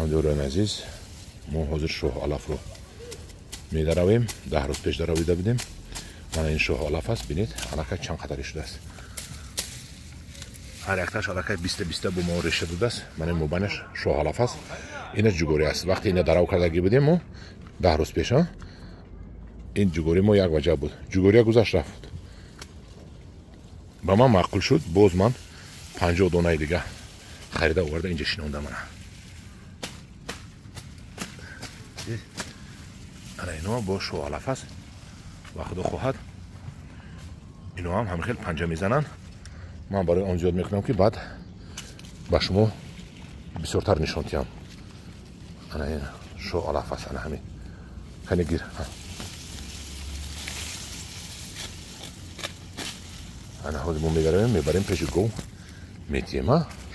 ҳамдиёрони азиз, мо ҳозир шоҳ алафро медаравем. 10 рӯз пеш даровида будем. Мана ин шоҳ алаф аст, бинед, аллакай чанд қадари шудааст. ҳар якташ аллакай 20 бо мо реша додааст. Мана ин мобайнаш шоҳ алаф аст. Инаш ҷугорӣ аст. Вақте ина дарав кардагӣ будем мо 10 рӯз пеш, ин ҷугорӣ мо як ваҷа буд. Ҷугория гузашт рафт. Ба ман маъқул шуд, боз ман 50 донаи дига харида оварда инҷа шинонда мана. ана ино бо шоҳ алаф аст. ва худо хоҳад ино ҳам ҳамихел панҷа мезананд. ман барои он зиёд мекунам ки баъд ба шумо бисёртар нишон диҳам. ана ин шоҳ алаф аст. ана ҳамин кане гир. ана ҳозир мо мегаравем, мебарем пеши гов метиҳем.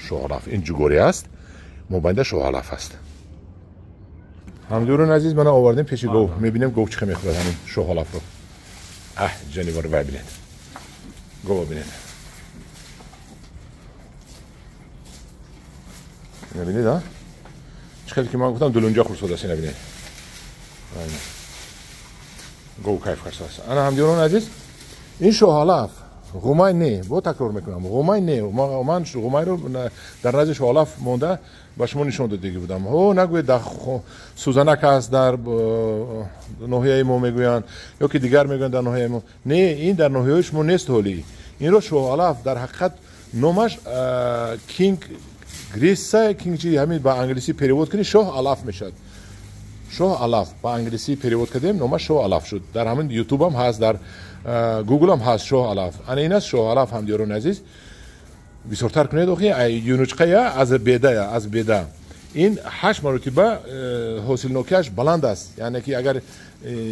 шоҳ алаф ин ҷугорӣ аст, мобайнда шоҳ алаф аст. ҳамдиёрони азиз, мана овардем пеши гов. мебинем гов чӣ хел мехӯрад ҳамин шоҳ алафро. ҷанивори вай бинед. гова бинед. мебинед чӣ хеле ки ман гуфтам дулунҷа хурсод аст. ина бинед. гов кайф кардааст. ана ҳамдиёрони азиз, ин шоҳ алаф ғумай не, бо такрор мекунам, ғумай не. ман ғумайро дар назди шоҳ алаф монда ба шумо нишон додагӣ будам. нагӯед дар сӯзанак аст, дар ноҳияи мо мегӯянд, ё ки дигар мегӯянд дар ноҳияи мо. Не, ин дар ноҳияи шумо нест ҳолӣ. инро шоҳ алаф дар ҳақиқат номаш кинг гриса, кинг чи ҳамин ба англисӣ перевод кунӣ шоҳ алаф мешавад. шоҳ алаф ба англисӣ перевод кардем, номаш шоҳ алаф шуд. дар ҳамин ютуб ҳам ҳаст, дар гугл ҳам ҳаст шоҳ алаф. ана ин аст шоҳ алаф. ҳамдиёрони азиз, бисёртар кунед. охи юнучқая аз бедая, аз беда. ин 8 маротиба ҳосилнокиаш баланд аст. яъне ки агар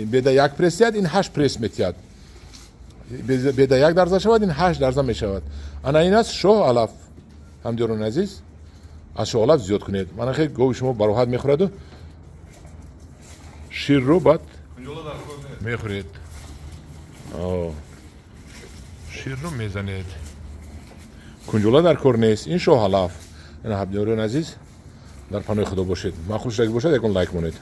беда 1 пресс диҳад, ин 8 пресс метиҳад. беда 1 дарза шавад, ин 8 дарза мешавад. ана ин аст шоҳ алаф. ҳамдиёрони азиз, аз шоҳ алаф зиёд кунед. мана хел гови шумо бароҳат мехӯраду ширро баъд мехӯред. ширро мезанед. кунҷола дар кор нест. ин шоҳ алаф. ина ҳамдиёрони азиз, дар паноҳи худо бошед. маъқул шуда ки бошад, ягон лайк монед.